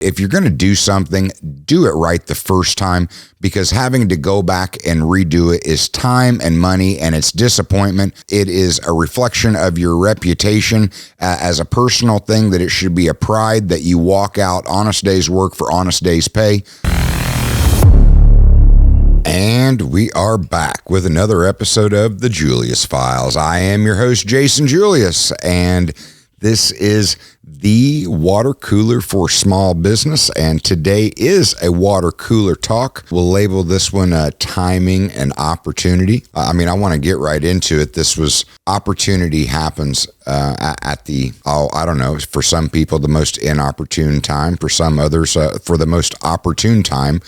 If you're going to do something, do it right the first time, because having to go back and redo it is time and money, and it's disappointment. It is a reflection of your reputation as a personal thing, that it should be a pride that you walk out honest day's work for honest day's pay. And we are back with another episode of the Julius Files. I am your host, Jason Julius, and this is the water cooler for small business, and today is a water cooler talk. We'll label this one timing and opportunity. I want to get right into it. This was opportunity happens at the, I don't know, for some people, the most inopportune time. For some others, for the most opportune time.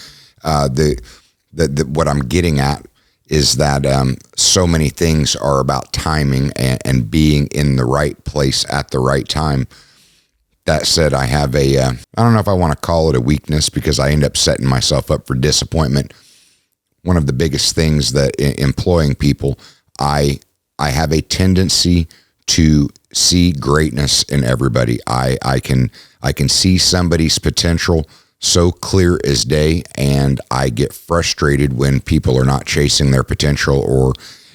What I'm getting at is that so many things are about timing and being in the right place at the right time. That said, I have I don't know if I want to call it a weakness, because I end up setting myself up for disappointment. One of the biggest things that employing people, I have a tendency to see greatness in everybody. I can see somebody's potential so clear as day, and I get frustrated when people are not chasing their potential, or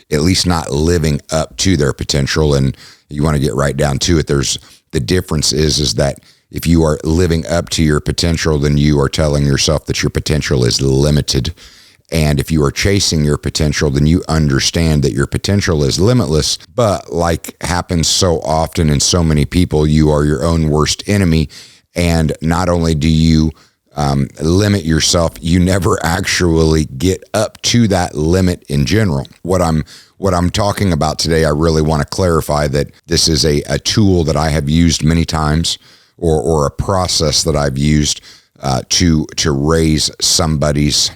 at least not living up to their potential. And you want to get right down to it. The difference is that if you are living up to your potential, then you are telling yourself that your potential is limited. And if you are chasing your potential, then you understand that your potential is limitless. But like happens so often in so many people, you are your own worst enemy. And not only do you limit yourself, you never actually get up to that limit in general. What I'm talking about today, I really want to clarify that this is a tool that I have used many times, or a process that I've used to raise somebody's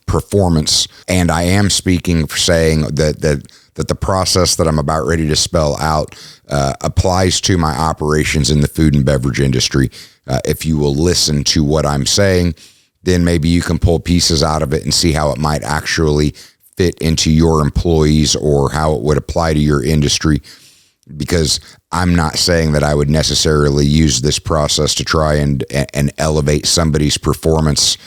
performance. And I am speaking for saying that the process that I'm about ready to spell out applies to my operations in the food and beverage industry. If you will listen to what I'm saying, then maybe you can pull pieces out of it and see how it might actually fit into your employees, or how it would apply to your industry. Because I'm not saying that I would necessarily use this process to try and elevate somebody's performance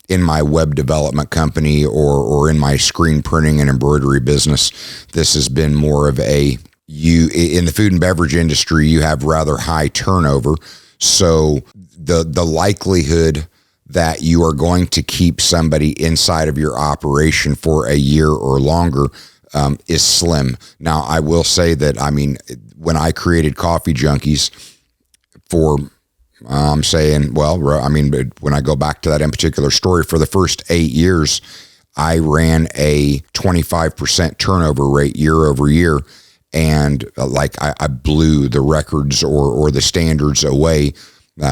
in my web development company or in my screen printing and embroidery business. This has been more of in the food and beverage industry, you have rather high turnover. So the likelihood that you are going to keep somebody inside of your operation for a year or longer is slim. Now, I will say that, when I created Coffee Junkies when I go back to that in particular story, for the first 8 years, I ran a 25% turnover rate year over year. And I blew the records or the standards away,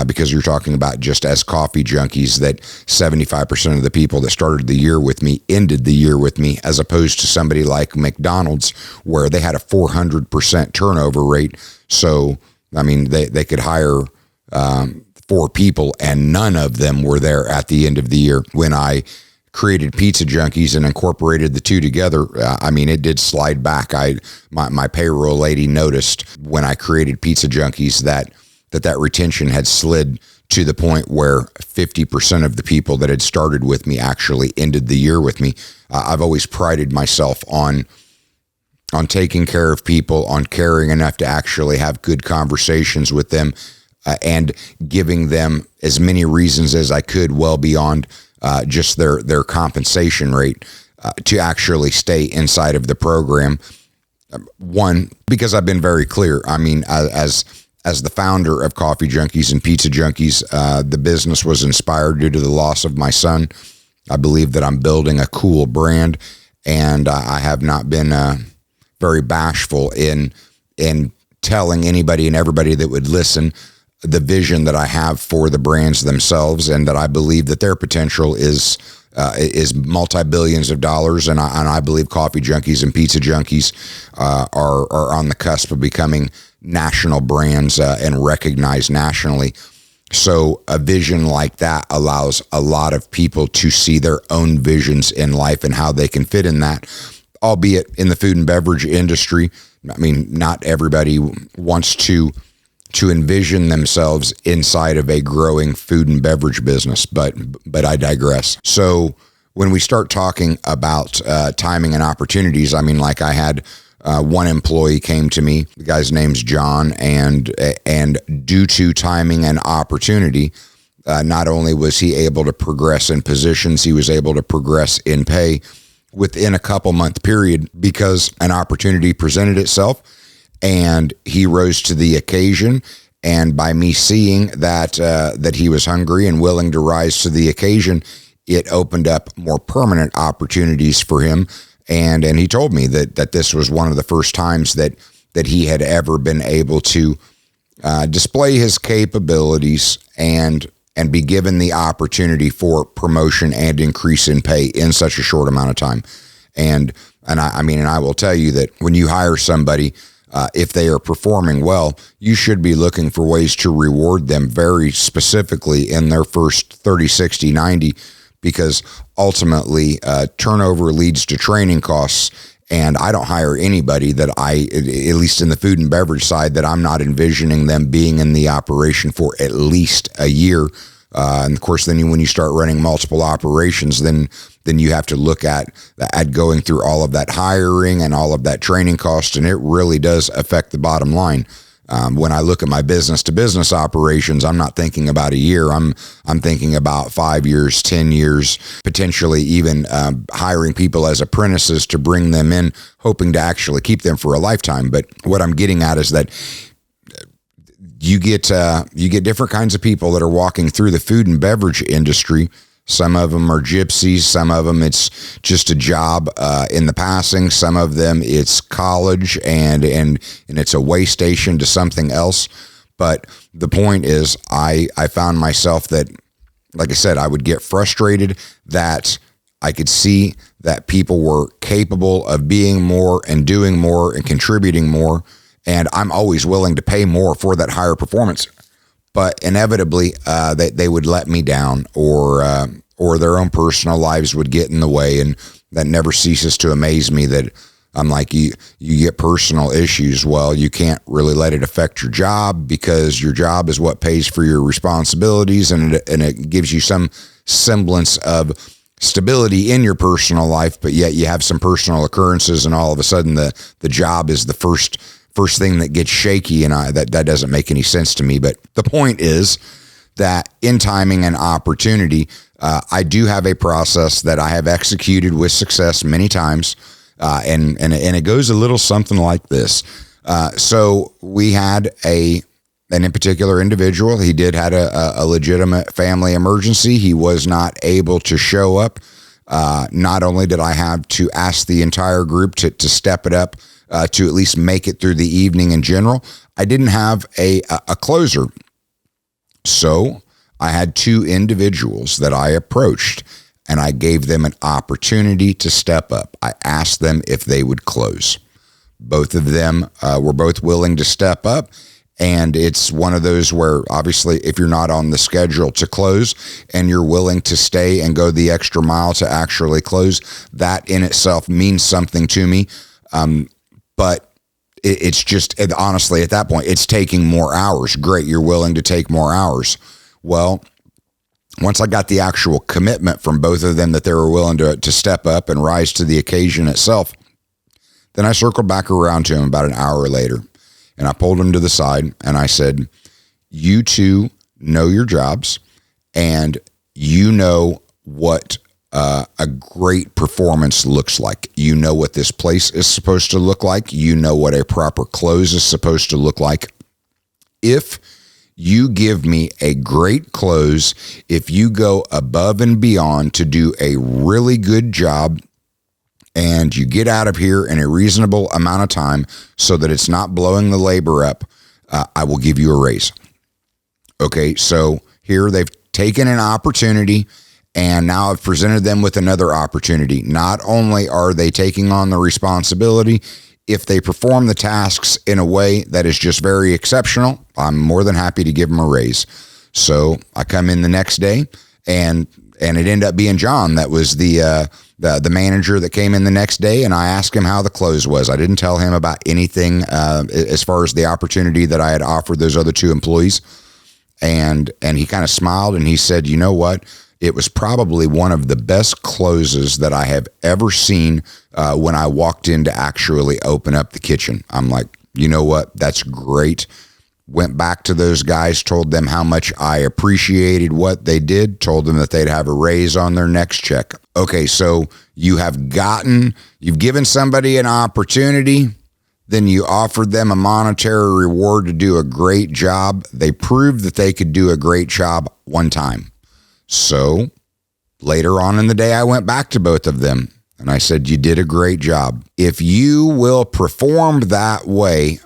because you're talking about, just as Coffee Junkies, that 75% of the people that started the year with me ended the year with me, as opposed to somebody like McDonald's, where they had a 400% turnover rate. So, they could hire 4 people and none of them were there at the end of the year. When I created Pizza Junkies and incorporated the two together, it did slide back. My payroll lady noticed when I created Pizza Junkies that retention had slid to the point where 50% of the people that had started with me actually ended the year with me. I've always prided myself on taking care of people, on caring enough to actually have good conversations with them, and giving them as many reasons as I could, well beyond just their compensation rate, to actually stay inside of the program. One, because I've been very clear. As the founder of Coffee Junkies and Pizza Junkies, the business was inspired due to the loss of my son. I believe that I'm building a cool brand, and I have not been very bashful in telling anybody and everybody that would listen the vision that I have for the brands themselves, and that I believe that their potential is multi-billions of dollars. And I believe Coffee Junkies and Pizza Junkies are on the cusp of becoming national brands and recognized nationally. So a vision like that allows a lot of people to see their own visions in life and how they can fit in that, albeit in the food and beverage industry. Not everybody wants to to envision themselves inside of a growing food and beverage business. But I digress. So when we start talking about timing and opportunities, I mean, like I had one employee came to me, the guy's name's John, and due to timing and opportunity, not only was he able to progress in positions, he was able to progress in pay within a couple month period because an opportunity presented itself and he rose to the occasion. And by me seeing that he was hungry and willing to rise to the occasion, it opened up more permanent opportunities for him. And he told me that this was one of the first times that he had ever been able to display his capabilities and be given the opportunity for promotion and increase in pay in such a short amount of time. And I will tell you that when you hire somebody, if they are performing well, you should be looking for ways to reward them very specifically in their first 30, 60, 90, because ultimately turnover leads to training costs. And I don't hire anybody that at least in the food and beverage side, that I'm not envisioning them being in the operation for at least a year. And of course, then when you start running multiple operations, then you have to look at going through all of that hiring and all of that training cost, and it really does affect the bottom line. When I look at my business to business operations, I'm not thinking about a year. I'm thinking about 5 years, 10 years, potentially even hiring people as apprentices to bring them in, hoping to actually keep them for a lifetime. But what I'm getting at is that you get different kinds of people that are walking through the food and beverage industry. Some of them are gypsies. Some of them it's just a job in the passing. Some of them it's college and it's a way station to something else. But the point is, I found myself that, like I said, I would get frustrated that I could see that people were capable of being more and doing more and contributing more. And I'm always willing to pay more for that higher performance. But inevitably, they would let me down, or their own personal lives would get in the way, and that never ceases to amaze me. That I'm like, you get personal issues. Well, you can't really let it affect your job, because your job is what pays for your responsibilities, and it gives you some semblance of stability in your personal life. But yet you have some personal occurrences, and all of a sudden the job is the first thing that gets shaky, and that doesn't make any sense to me. But the point is that in timing and opportunity, I do have a process that I have executed with success many times, and it goes a little something like this. So we had an in particular individual. He did had a legitimate family emergency. He was not able to show up. Not only did I have to ask the entire group to step it up, to at least make it through the evening in general, I didn't have a closer. So I had two individuals that I approached, and I gave them an opportunity to step up. I asked them if they would close. Both of them were both willing to step up. And it's one of those where, obviously, if you're not on the schedule to close and you're willing to stay and go the extra mile to actually close, that in itself means something to me. But it's just, honestly, at that point, it's taking more hours. Great, you're willing to take more hours. Well, once I got the actual commitment from both of them that they were willing to step up and rise to the occasion itself, then I circled back around to him about an hour later, and I pulled him to the side, and I said, you two know your jobs, and you know what a great performance looks like. You know what this place is supposed to look like. You know what a proper close is supposed to look like. If you give me a great close, if you go above and beyond to do a really good job, and you get out of here in a reasonable amount of time so that it's not blowing the labor up, I will give you a raise. Okay, so here they've taken an opportunity, and now I've presented them with another opportunity. Not only are they taking on the responsibility, if they perform the tasks in a way that is just very exceptional, I'm more than happy to give them a raise. So I come in the next day, and it ended up being John that was the manager that came in the next day, and I asked him how the close was. I didn't tell him about anything as far as the opportunity that I had offered those other two employees, and he kind of smiled and he said, you know what? It was probably one of the best closes that I have ever seen when I walked in to actually open up the kitchen. I'm like, you know what? That's great. Went back to those guys, told them how much I appreciated what they did, told them that they'd have a raise on their next check. Okay, so you've given somebody an opportunity, then you offered them a monetary reward to do a great job. They proved that they could do a great job one time. So later on in the day, I went back to both of them and I said, you did a great job. If you will perform that way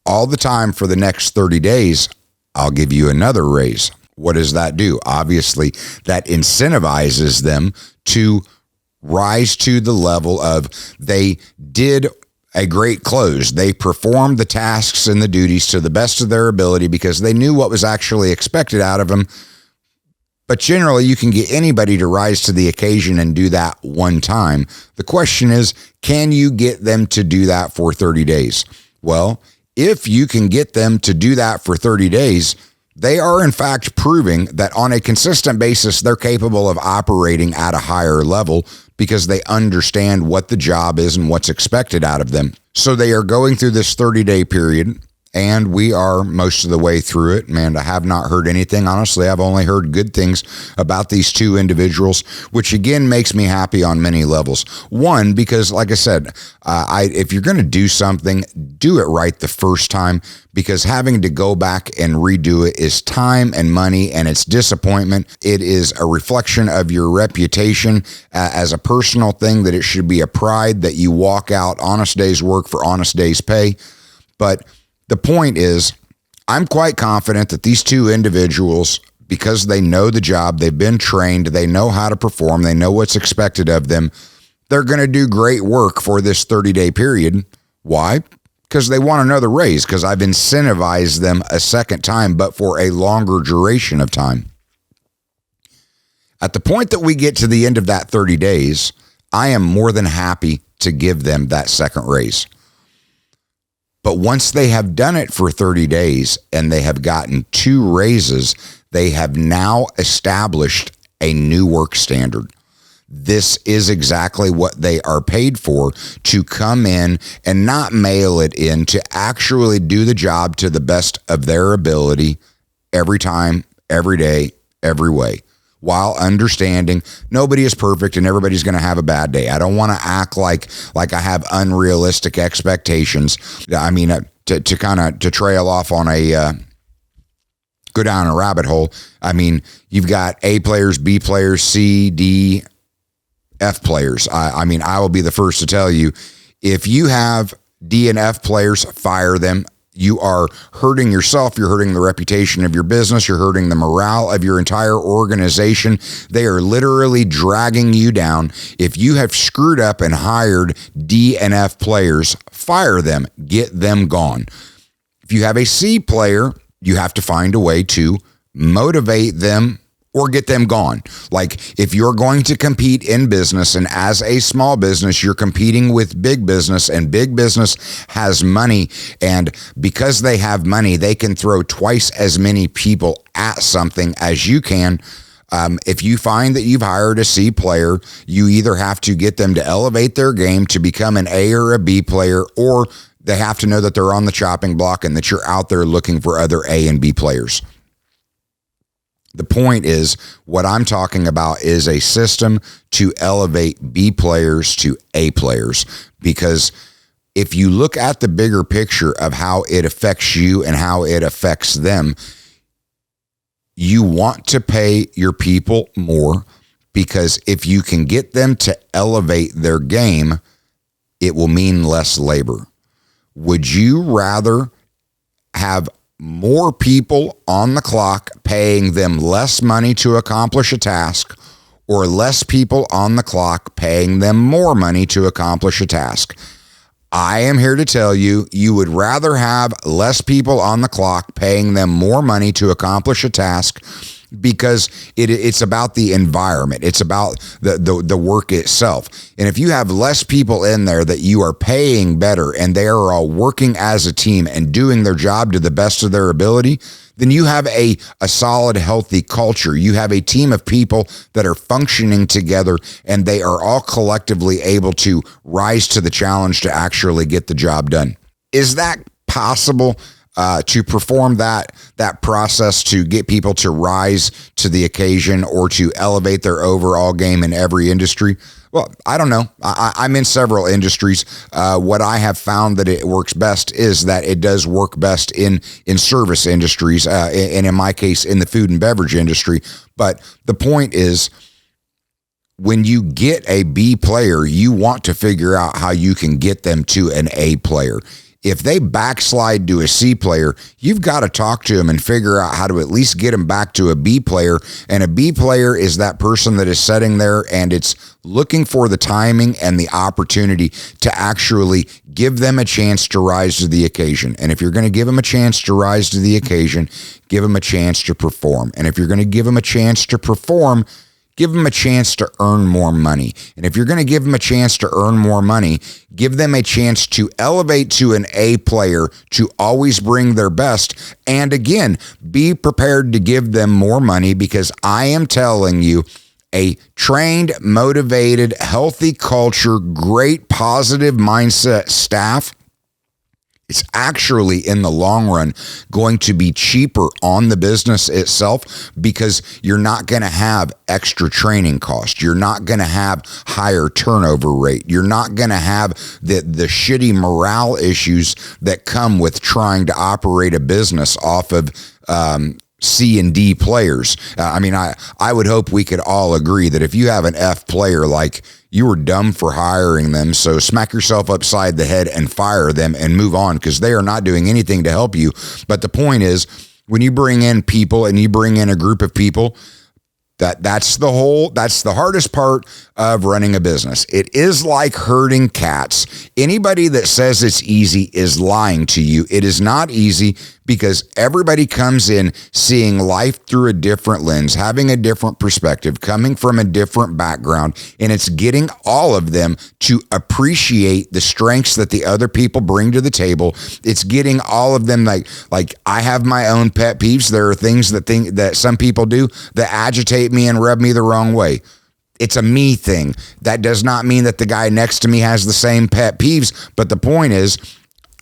all the time for the next 30 days, I'll give you another raise. What does that do? Obviously, that incentivizes them to rise to the level of they did a great close. They performed the tasks and the duties to the best of their ability because they knew what was actually expected out of them. But generally, you can get anybody to rise to the occasion and do that one time. The question is, can you get them to do that for 30 days? Well, if you can get them to do that for 30 days, they are in fact proving that on a consistent basis, they're capable of operating at a higher level because they understand what the job is and what's expected out of them. So they are going through this 30-day period, and we are most of the way through it. Man, I have not heard anything. Honestly, I've only heard good things about these two individuals, which again makes me happy on many levels. One, because like I said, if you're going to do something, do it right the first time, because having to go back and redo it is time and money, and it's disappointment. It is a reflection of your reputation as a personal thing, that it should be a pride that you walk out honest day's work for honest day's pay. But the point is, I'm quite confident that these two individuals, because they know the job, they've been trained, they know how to perform, they know what's expected of them, they're going to do great work for this 30-day period. Why? Because they want another raise, because I've incentivized them a second time, but for a longer duration of time. At the point that we get to the end of that 30 days, I am more than happy to give them that second raise. But once they have done it for 30 days and they have gotten two raises, they have now established a new work standard. This is exactly what they are paid for, to come in and not mail it in, to actually do the job to the best of their ability every time, every day, every way, while understanding nobody is perfect and everybody's going to have a bad day. I don't want to act like I have unrealistic expectations. I mean, to trail off on go down a rabbit hole. I mean, you've got A players, B players, C, D, F players. I mean, I will be the first to tell you, if you have D and F players, fire them. You are hurting yourself. You're hurting the reputation of your business. You're hurting the morale of your entire organization. They are literally dragging you down. If you have screwed up and hired D and F players, fire them. Get them gone. If you have a C player, you have to find a way to motivate them or get them gone. Like, if you're going to compete in business, and as a small business, you're competing with big business, and big business has money, and because they have money, they can throw twice as many people at something as you can. If you find that you've hired a C player, you either have to get them to elevate their game to become an A or a B player, or they have to know that they're on the chopping block and that you're out there looking for other A and B players. The point is, what I'm talking about is a system to elevate B players to A players, because if you look at the bigger picture of how it affects you and how it affects them, you want to pay your people more, because if you can get them to elevate their game, it will mean less labor. Would you rather have more people on the clock paying them less money to accomplish a task, or less people on the clock paying them more money to accomplish a task? I am here to tell you, you would rather have less people on the clock paying them more money to accomplish a task, because it's about the environment. It's about the work itself. And if you have less people in there that you are paying better and they are all working as a team and doing their job to the best of their ability, then you have a solid, healthy culture. You have a team of people that are functioning together and they are all collectively able to rise to the challenge to actually get the job done. Is that possible to perform that process, to get people to rise to the occasion or to elevate their overall game in every industry? Well, I don't know. I'm in several industries. What I have found that it works best is that it does work best in service industries, and in my case, in the food and beverage industry. But the point is, when you get a B player, you want to figure out how you can get them to an A player. If they backslide to a C player, you've got to talk to them and figure out how to at least get them back to a B player. And a B player is that person that is sitting there and it's looking for the timing and the opportunity to actually give them a chance to rise to the occasion. And if you're going to give them a chance to rise to the occasion, give them a chance to perform. And if you're going to give them a chance to perform, give them a chance to earn more money. And if you're going to give them a chance to earn more money, give them a chance to elevate to an A player, to always bring their best. And again, be prepared to give them more money, because I am telling you, a trained, motivated, healthy culture, great positive mindset staff, it's actually, in the long run, going to be cheaper on the business itself, because you're not going to have extra training costs. You're not going to have higher turnover rate. You're not going to have the shitty morale issues that come with trying to operate a business off of C and D players. I would hope we could all agree that if you have an F player, like, you were dumb for hiring them, so smack yourself upside the head and fire them and move on, because they are not doing anything to help you. But the point is, when you bring in people and you bring in a group of people, that's the hardest part of running a business. It is like herding cats. Anybody that says it's easy is lying to you. It is not easy, because everybody comes in seeing life through a different lens, having a different perspective, coming from a different background, and it's getting all of them to appreciate the strengths that the other people bring to the table. It's getting all of them, like I have my own pet peeves. There are things that some people do that agitate me and rub me the wrong way. It's a me thing. That does not mean that the guy next to me has the same pet peeves, but the point is,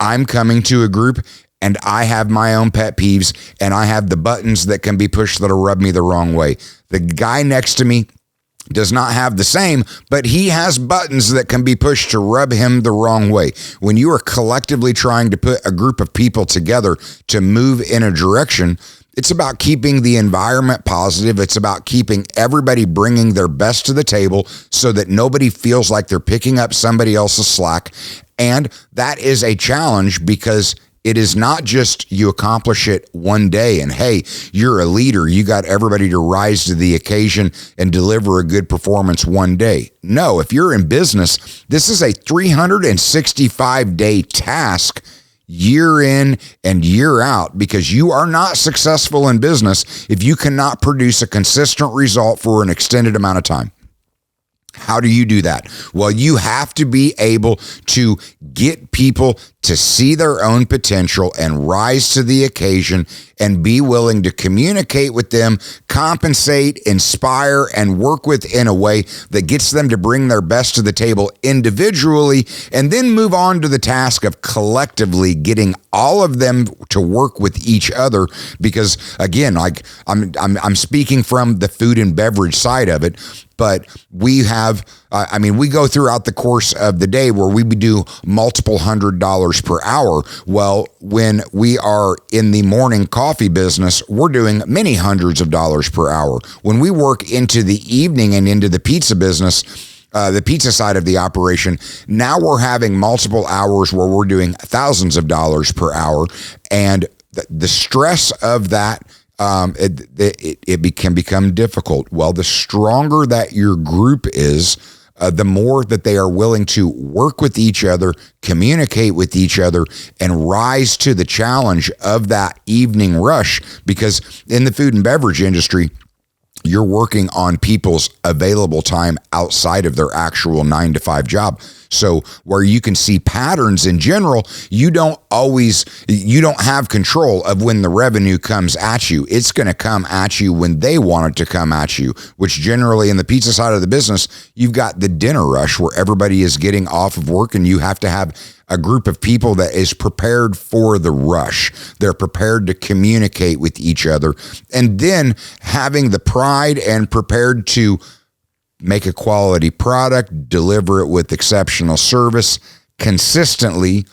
I'm coming to a group and I have my own pet peeves, and I have the buttons that can be pushed that'll rub me the wrong way. The guy next to me does not have the same, but he has buttons that can be pushed to rub him the wrong way. When you are collectively trying to put a group of people together to move in a direction, it's about keeping the environment positive. It's about keeping everybody bringing their best to the table so that nobody feels like they're picking up somebody else's slack. And that is a challenge, because it is not just you accomplish it one day and, hey, you're a leader, you got everybody to rise to the occasion and deliver a good performance one day. No, if you're in business, this is a 365-day task, year in and year out, because you are not successful in business if you cannot produce a consistent result for an extended amount of time. How do you do that? Well, you have to be able to get people to see their own potential and rise to the occasion, and be willing to communicate with them, compensate, inspire, and work with in a way that gets them to bring their best to the table individually, and then move on to the task of collectively getting all of them to work with each other. Because again, like I'm speaking from the food and beverage side of it, but we have, we go throughout the course of the day where we do multiple $100s per hour. Well, when we are in the morning coffee business, we're doing many hundreds of dollars per hour. When we work into the evening and into the pizza business, the pizza side of the operation, now we're having multiple hours where we're doing thousands of dollars per hour. And the stress of that, it can become difficult. Well, the stronger that your group is, the more that they are willing to work with each other, communicate with each other, and rise to the challenge of that evening rush. Because in the food and beverage industry, you're working on people's available time outside of their actual 9-to-5 job. So where you can see patterns in general, you don't have control of when the revenue comes at you. It's going to come at you when they want it to come at you, which generally in the pizza side of the business, you've got the dinner rush where everybody is getting off of work and you have to have a group of people that is prepared for the rush. They're prepared to communicate with each other, and then having the pride and prepared to make a quality product, deliver it with exceptional service consistently,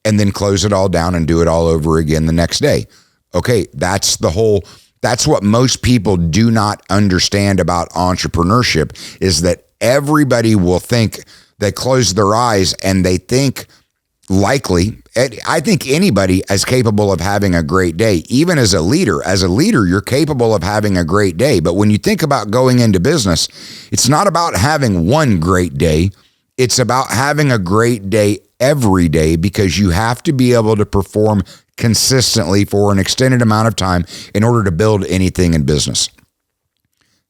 and then close it all down and do it all over again the next day. Okay, that's what most people do not understand about entrepreneurship, is that everybody will think, they close their eyes and they think likely, I think anybody is capable of having a great day. Even as a leader, you're capable of having a great day. But when you think about going into business, it's not about having one great day. It's about having a great day every day, because you have to be able to perform consistently for an extended amount of time in order to build anything in business.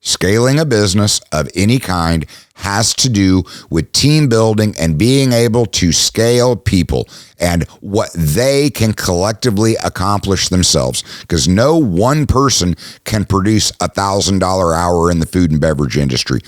Scaling a business of any kind has to do with team building and being able to scale people and what they can collectively accomplish themselves. Because no one person can produce $1,000 hour in the food and beverage industry.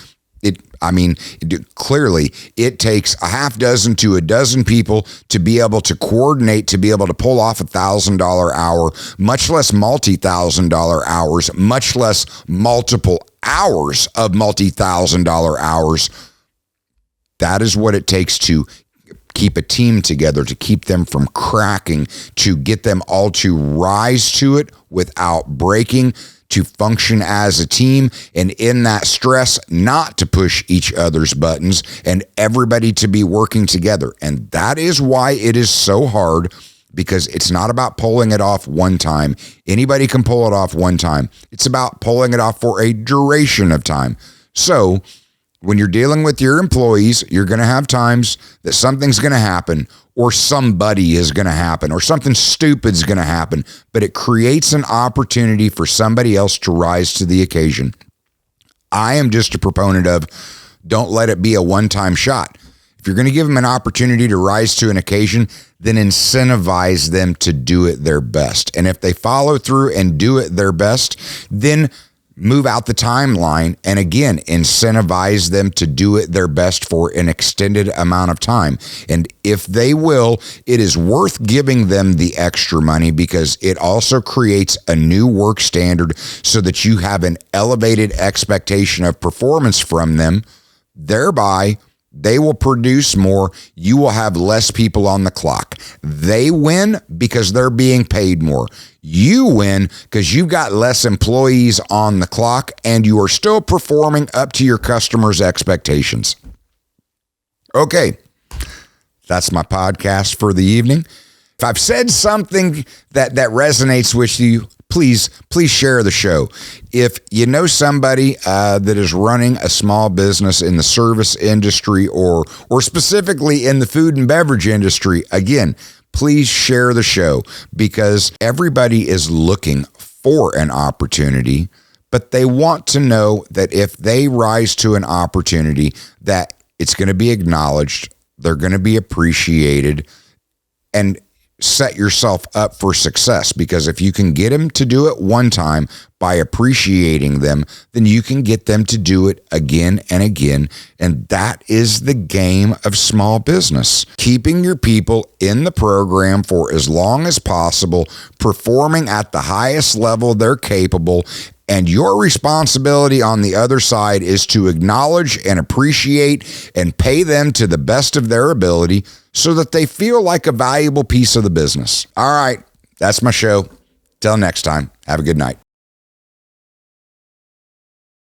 Clearly, it takes a half dozen to a dozen people to be able to coordinate, to be able to pull off $1,000 hour, much less multi-$1,000 hours, much less multiple hours of multi-$1,000 hours. That is what it takes to keep a team together, to keep them from cracking, to get them all to rise to it without breaking, to function as a team, and in that stress, not to push each other's buttons, and everybody to be working together. And that is why it is so hard, because it's not about pulling it off one time. Anybody can pull it off one time. It's about pulling it off for a duration of time. So when you're dealing with your employees, you're going to have times that something's going to happen, or somebody is going to happen, or something stupid's going to happen, but it creates an opportunity for somebody else to rise to the occasion. I am just a proponent of, don't let it be a one-time shot. If you're going to give them an opportunity to rise to an occasion, then incentivize them to do it their best. And if they follow through and do it their best, then move out the timeline, and again, incentivize them to do it their best for an extended amount of time. And if they will, it is worth giving them the extra money, because it also creates a new work standard so that you have an elevated expectation of performance from them. Thereby, they will produce more. You will have less people on the clock. They win because they're being paid more. You win because you've got less employees on the clock and you are still performing up to your customers' expectations. Okay, that's my podcast for the evening. If I've said something that resonates with you, please share the show. If you know somebody that is running a small business in the service industry or specifically in the food and beverage industry, again, please share the show, because everybody is looking for an opportunity, but they want to know that if they rise to an opportunity, that it's going to be acknowledged, they're going to be appreciated, and set yourself up for success. Because if you can get them to do it one time by appreciating them, then you can get them to do it again and again. And that is the game of small business. Keeping your people in the program for as long as possible, performing at the highest level they're capable, and your responsibility on the other side is to acknowledge and appreciate and pay them to the best of their ability so that they feel like a valuable piece of the business. All right, that's my show. Till next time, have a good night.